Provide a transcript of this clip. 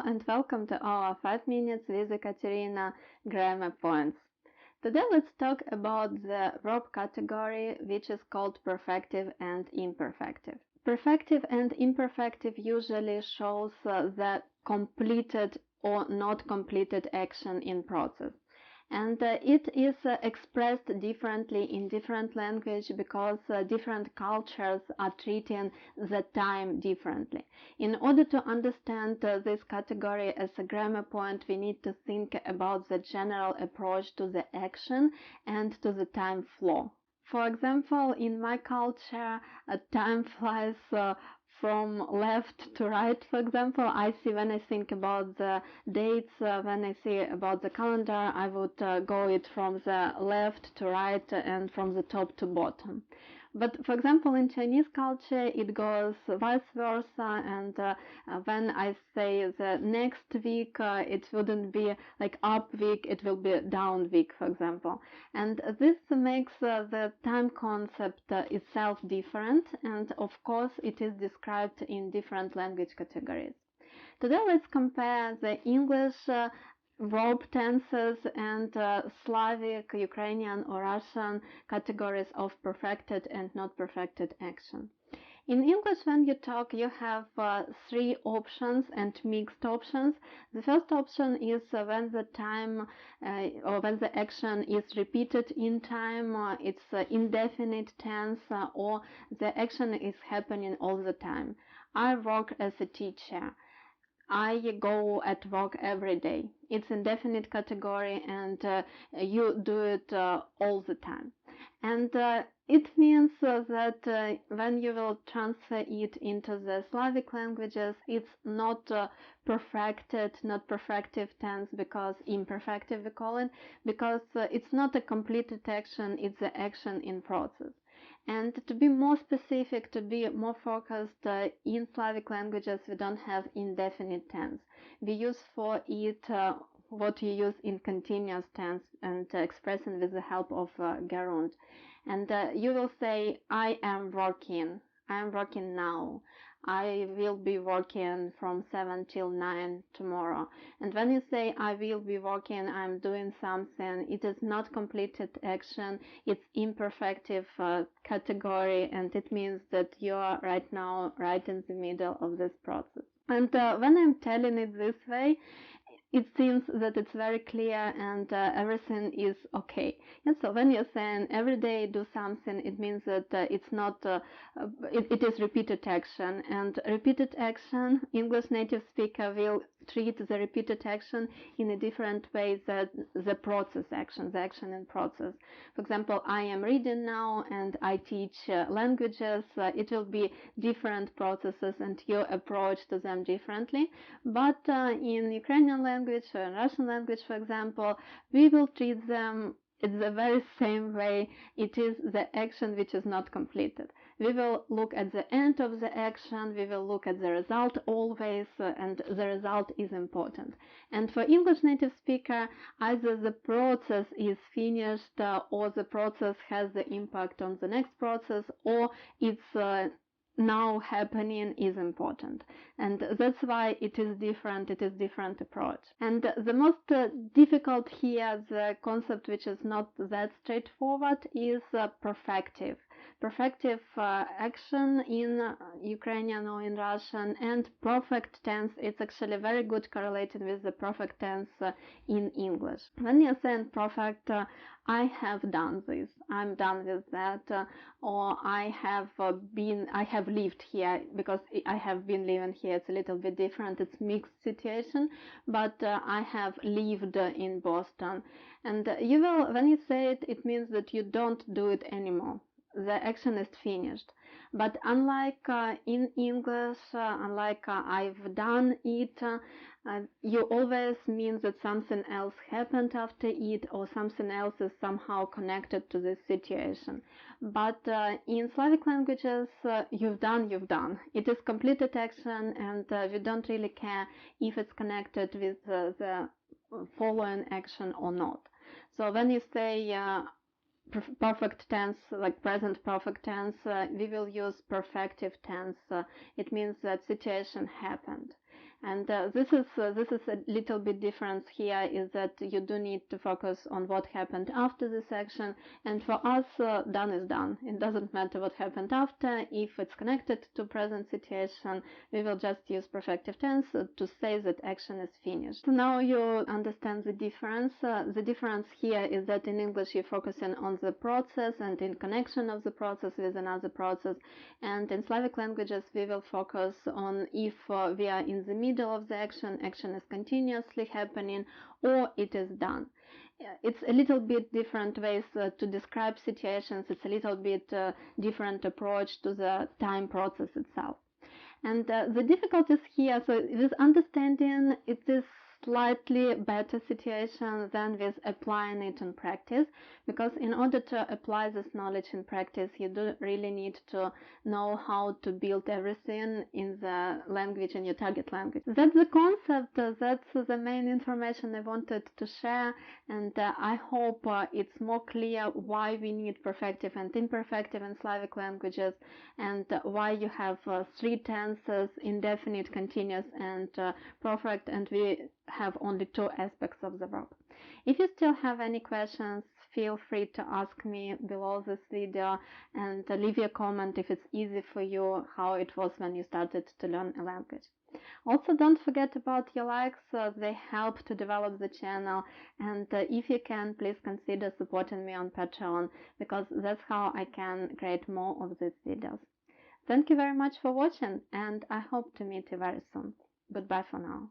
and welcome to our 5 minutes with Ekaterina grammar points. Today let's talk about the verb category which is called perfective and imperfective. Perfective and imperfective usually shows the completed or not completed action in process. And it is expressed differently in different language because different cultures are treating the time differently. In order to understand this category as a grammar point, we need to think about the general approach to the action and to the time flow. For example, in my culture, time flies from left to right. For example, I see when I think about the dates, when I see about the calendar, I would go it from the left to right and from the top to bottom. But for example, in Chinese culture, it goes vice versa, and when I say the next week, it wouldn't be like up week, it will be down week, for example. And this makes the time concept itself different, and of course, it is described in different language categories. Today, let's compare the English verb tenses and Slavic, Ukrainian or Russian categories of perfected and not perfected action. In English, when you talk, you have 3 options and mixed options. The first option is when the time or when the action is repeated in time, it's indefinite tense, or the action is happening all the time. I work as a teacher. I go at work every day. It's indefinite category and you do it all the time. And it means that when you will transfer it into the Slavic languages, it's not perfected, not perfective tense, because imperfective we call it, because it's not a completed action, it's the action in process. And to be more specific, to be more focused, in Slavic languages we don't have indefinite tense. We use for it what you use in continuous tense and expressing with the help of gerund. And you will say, I am working now. I will be working from 7 till 9 tomorrow. And when you say I will be working, I'm doing something, it is not completed action, it's imperfective category, and it means that you are right now right in the middle of this process. And when I'm telling it this way, it seems that it's very clear and everything is okay. And so when you're saying every day do something, it means that it's not, it is repeated action. And repeated action, English native speaker will treat the repeated action in a different way than the process action, the action in process. For example, I am reading now and I teach languages. It will be different processes and your approach to them differently. But in Ukrainian language or Russian language, for example, we will treat them in the very same way. It is the action which is not completed. We will look at the end of the action, we will look at the result always, and the result is important. And for English native speaker, either the process is finished or the process has the impact on the next process, or it's now happening is important. And that's why it is different approach. And the most difficult here, the concept which is not that straightforward, is perfective. Perfective action in Ukrainian or in Russian, and perfect tense, it's actually very good correlated with the perfect tense in English. When you're saying perfect, I have done this, I'm done with that, or I have lived here, because I have been living here, it's a little bit different, it's mixed situation, but I have lived in Boston. And you will, when you say it, it means that you don't do it anymore. The action is finished. But unlike in English, unlike I've done it, you always mean that something else happened after it, or something else is somehow connected to this situation. But in Slavic languages, you've done. It is completed action, and we don't really care if it's connected with the following action or not. So when you say perfect tense, like present perfect tense, we will use perfective tense. It means that situation happened. And this is a little bit difference here, is that you do need to focus on what happened after this action, and for us, done is done. It doesn't matter what happened after. If it's connected to present situation, we will just use perfective tense to say that action is finished. So now you understand the difference. The difference here is that in English you're focusing on the process and in connection of the process with another process, and in Slavic languages we will focus on if we are in the middle of the action is continuously happening, or it is done. It's a little bit different ways to describe situations. It's a little bit different approach to the time process itself. And the difficulties here, so with understanding, it is slightly better situation than with applying it in practice, because in order to apply this knowledge in practice, you do really need to know how to build everything in the language, in your target language. That's the concept, that's the main information I wanted to share, and I hope it's more clear why we need perfective and imperfective in Slavic languages, and why you have three tenses: indefinite, continuous, and perfect, and we have only two aspects of the verb. If you still have any questions, feel free to ask me below this video, and leave a comment if it's easy for you, how it was when you started to learn a language. Also, don't forget about your likes, they help to develop the channel, and if you can, please consider supporting me on Patreon, because that's how I can create more of these videos. Thank you very much for watching, and I hope to meet you very soon. Goodbye for now.